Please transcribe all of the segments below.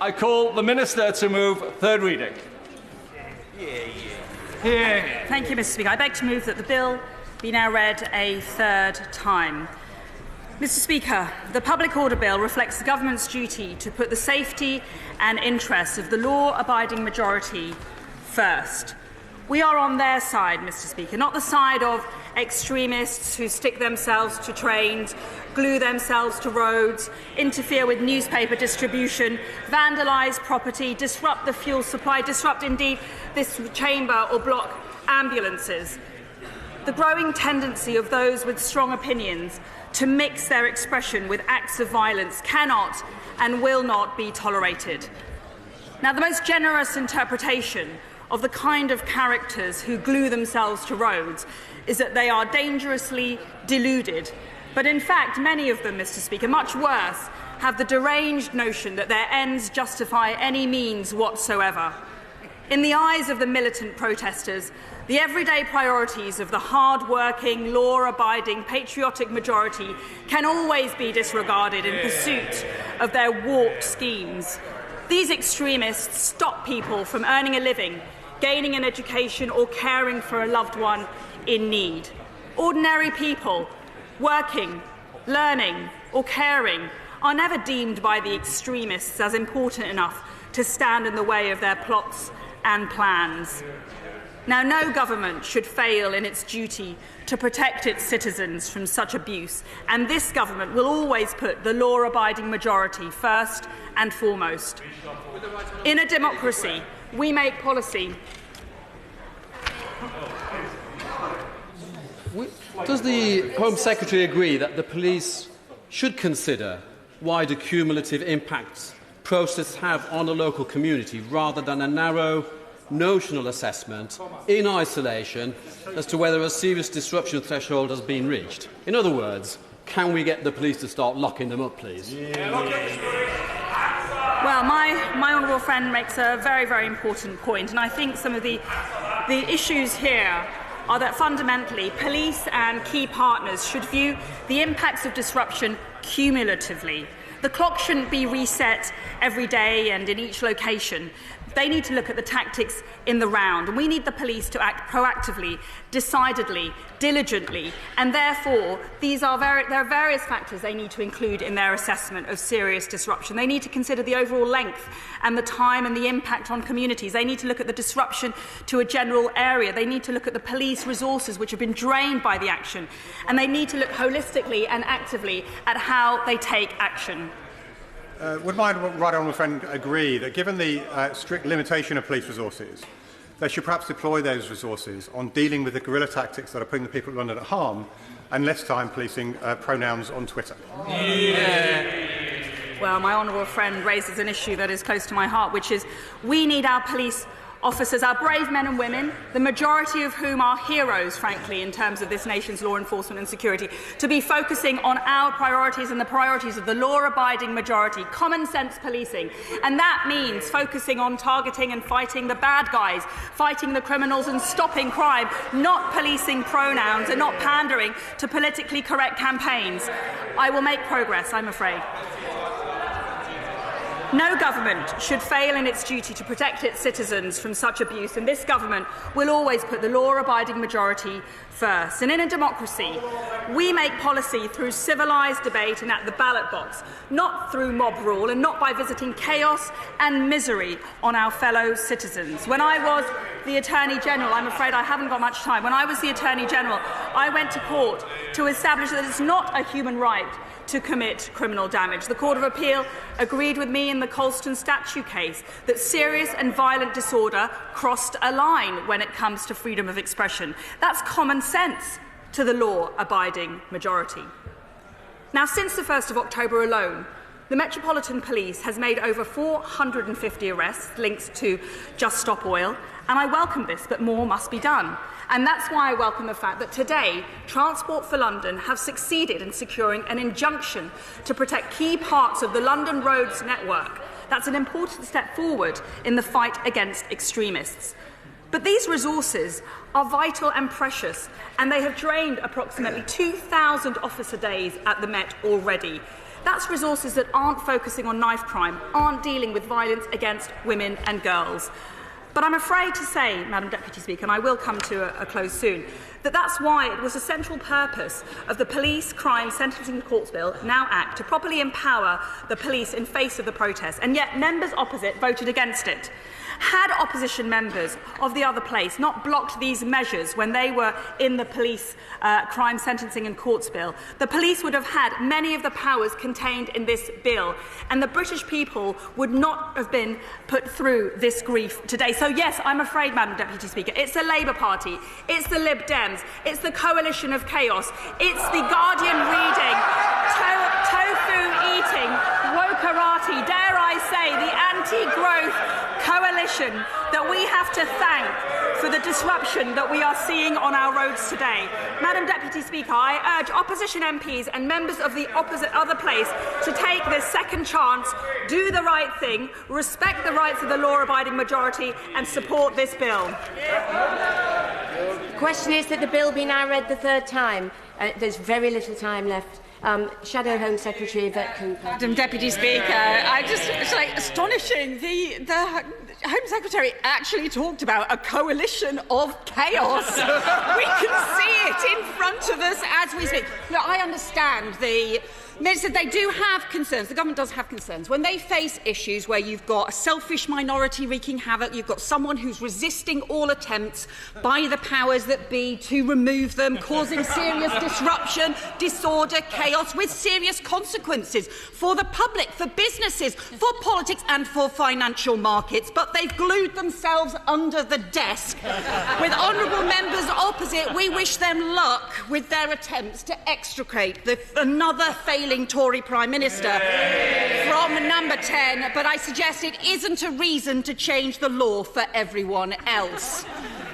I call the Minister to move third reading. Thank you, Mr. Speaker. I beg to move that the bill be now read a third time. Mr. Speaker, the Public Order Bill reflects the Government's duty to put the safety and interests of the law-abiding majority first. We are on their side, Mr. Speaker, not the side of extremists who stick themselves to trains, glue themselves to roads, interfere with newspaper distribution, vandalise property, disrupt the fuel supply, disrupt indeed this chamber or block ambulances. The growing tendency of those with strong opinions to mix their expression with acts of violence cannot and will not be tolerated. Now, the most generous interpretation of the kind of characters who glue themselves to roads is that they are dangerously deluded. But in fact, many of them, Mr. Speaker, much worse, have the deranged notion that their ends justify any means whatsoever. In the eyes of the militant protesters, the everyday priorities of the hard-working, law-abiding, patriotic majority can always be disregarded in pursuit of their warped schemes. These extremists stop people from earning a living, gaining an education or caring for a loved one in need. Ordinary people, working, learning or caring, are never deemed by the extremists as important enough to stand in the way of their plots and plans. Now, no government should fail in its duty to protect its citizens from such abuse, and this government will always put the law-abiding majority first and foremost. In a democracy, we make policy. Does the Home Secretary agree that the police should consider wider cumulative impacts protests have on a local community rather than a narrow, notional assessment in isolation as to whether a serious disruption threshold has been reached? In other words, can we get the police to start locking them up, please? Well, my honourable friend makes a very, very important point, and I think some of the issues here are that fundamentally police and key partners should view the impacts of disruption cumulatively. The clock shouldn't be reset every day and in each location. They need to look at the tactics in the round, and we need the police to act proactively, decidedly, diligently, and therefore there are various factors they need to include in their assessment of serious disruption. They need to consider the overall length and the time and the impact on communities. They need to look at the disruption to a general area. They need to look at the police resources which have been drained by the action, and they need to look holistically and actively at how they take action. Would my right honourable friend agree that given the strict limitation of police resources, they should perhaps deploy those resources on dealing with the guerrilla tactics that are putting the people of London at harm and less time policing pronouns on Twitter? Well, my honourable friend raises an issue that is close to my heart, which is we need our police officers, our brave men and women, the majority of whom are heroes, frankly, in terms of this nation's law enforcement and security, to be focusing on our priorities and the priorities of the law-abiding majority, common-sense policing. And that means focusing on targeting and fighting the bad guys, fighting the criminals and stopping crime, not policing pronouns and not pandering to politically correct campaigns. I will make progress, I'm afraid. No government should fail in its duty to protect its citizens from such abuse, and this government will always put the law-abiding majority first. And in a democracy, we make policy through civilised debate and at the ballot box, not through mob rule and not by visiting chaos and misery on our fellow citizens. When I was the Attorney-General, I'm afraid I haven't got much time, when I was the Attorney-General, I went to court to establish that it's not a human right to commit criminal damage. The Court of Appeal agreed with me in the Colston statue case that serious and violent disorder crossed a line when it comes to freedom of expression. That's common sense to the law-abiding majority. Now, since the 1st of October alone, the Metropolitan Police has made over 450 arrests linked to Just Stop Oil, and I welcome this, but more must be done. And that's why I welcome the fact that today Transport for London have succeeded in securing an injunction to protect key parts of the London roads network. That's an important step forward in the fight against extremists. But these resources are vital and precious, and they have drained approximately 2,000 officer days at the Met already. That's resources that aren't focusing on knife crime, aren't dealing with violence against women and girls. But I'm afraid to say, Madam Deputy Speaker, and I will come to a close soon, that's why it was a central purpose of the Police Crime Sentencing Courts Bill, now Act, to properly empower the police in face of the protests, and yet members opposite voted against it. Had opposition members of the other place not blocked these measures when they were in the Police Crime Sentencing and Courts Bill, the police would have had many of the powers contained in this bill, and the British people would not have been put through this grief today. So yes, I'm afraid, Madam Deputy Speaker, it's the Labour Party, it's the Lib Dems, it's the coalition of chaos, it's the Guardian reading, tofu-eating, Wokerati, dare I say, the anti-growth coalition that we have to thank for the disruption that we are seeing on our roads today. Madam Deputy Speaker, I urge opposition MPs and members of the other place to take this second chance, do the right thing, respect the rights of the law-abiding majority and support this bill. The question is that the bill be now read the third time. There's very little time left. Shadow Home Secretary Yvette Cooper. Madam Deputy Speaker, it's astonishing. The Home Secretary actually talked about a coalition of chaos. We can see it in front of us as we speak. Look, I understand the Minister, they do have concerns. The government does have concerns. When they face issues where you've got a selfish minority wreaking havoc, you've got someone who's resisting all attempts by the powers that be to remove them, causing serious disruption, disorder, chaos, with serious consequences for the public, for businesses, for politics and for financial markets. But they've glued themselves under the desk. With honourable members opposite, we wish them luck with their attempts to extricate another failing Tory Prime Minister from number 10, but I suggest it isn't a reason to change the law for everyone else.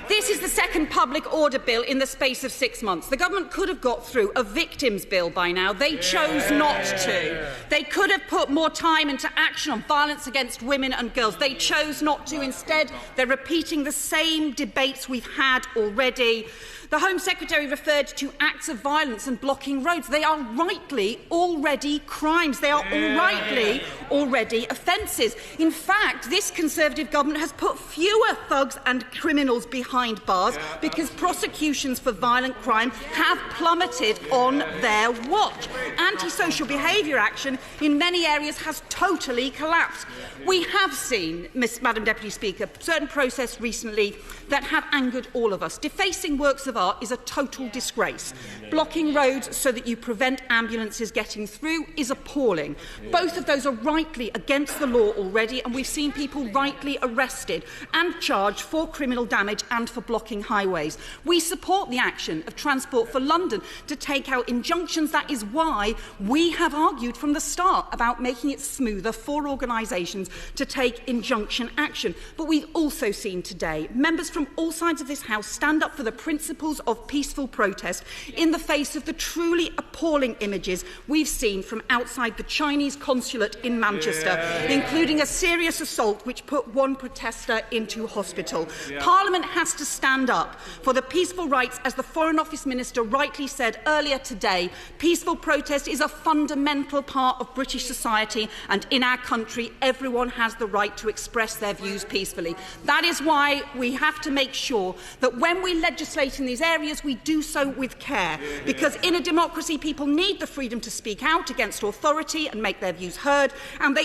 This is the second public order bill in the space of 6 months. The government could have got through a victims bill by now. They chose not to. They could have put more time into action on violence against women and girls. They chose not to. Instead, they're repeating the same debates we've had already. The Home Secretary referred to acts of violence and blocking roads. They are rightly already crimes. They are rightly already offences. In fact, this Conservative government has put fewer thugs and criminals behind bars because prosecutions for violent crime have plummeted on their watch. Antisocial behaviour action in many areas has totally collapsed. We have seen, Madam Deputy Speaker, certain protests recently that have angered all of us. Defacing works of art is a total disgrace. Blocking roads so that you prevent ambulances getting through is appalling. Both of those are rightly against the law already, and we've seen people rightly arrested and charged for criminal damage and for blocking highways. We support the action of Transport for London to take out injunctions. That is why we have argued from the start about making it smoother for organisations to take injunction action. But we've also seen today members from all sides of this House stand up for the principles of peaceful protest in the face of the truly appalling images we've seen from outside the Chinese consulate in Manchester, including a serious assault which put one protester into hospital. Parliament has to stand up for the peaceful rights. As the Foreign Office Minister rightly said earlier today, peaceful protest is a fundamental part of British society, and in our country everyone has the right to express their views peacefully. That is why we have to make sure that when we legislate in these areas, we do so with care, because in a democracy people need the freedom to speak out against authority and make their views heard, and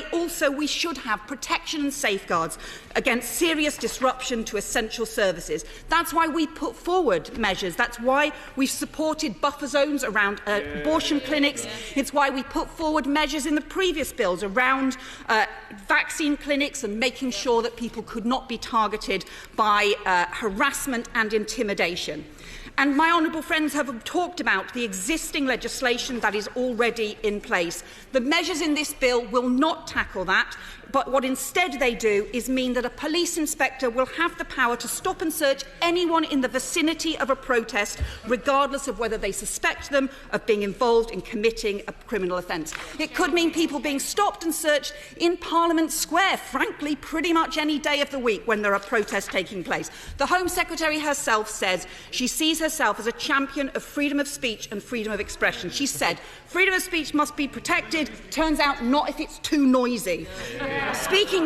we should have protection and safeguards against serious disruption to essential services. That's why we put forward measures. That's why we've supported buffer zones around abortion clinics. It's why we put forward measures in the previous bills around vaccine clinics and making sure that people could not be targeted by harassment and intimidation. And my honourable friends have talked about the existing legislation that is already in place. The measures in this bill will not tackle that. But what instead they do is mean that a police inspector will have the power to stop and search anyone in the vicinity of a protest, regardless of whether they suspect them of being involved in committing a criminal offence. It could mean people being stopped and searched in Parliament Square, frankly, pretty much any day of the week when there are protests taking place. The Home Secretary herself says she sees herself as a champion of freedom of speech and freedom of expression. She said, freedom of speech must be protected. Turns out not if it's too noisy. Speaking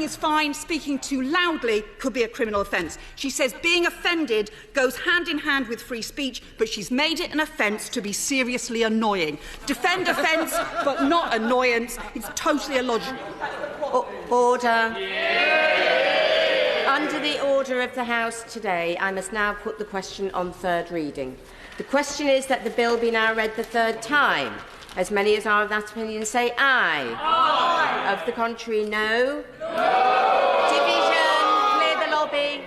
is fine. Speaking too loudly could be a criminal offence. She says being offended goes hand in hand with free speech, but she's made it an offence to be seriously annoying. Defend offence, but not annoyance. It's totally illogical. Order. Under the order of the House today, I must now put the question on third reading. The question is that the bill be now read the third time. As many as are of that opinion say aye. Aye. Of the contrary, no. Division. Clear the lobby.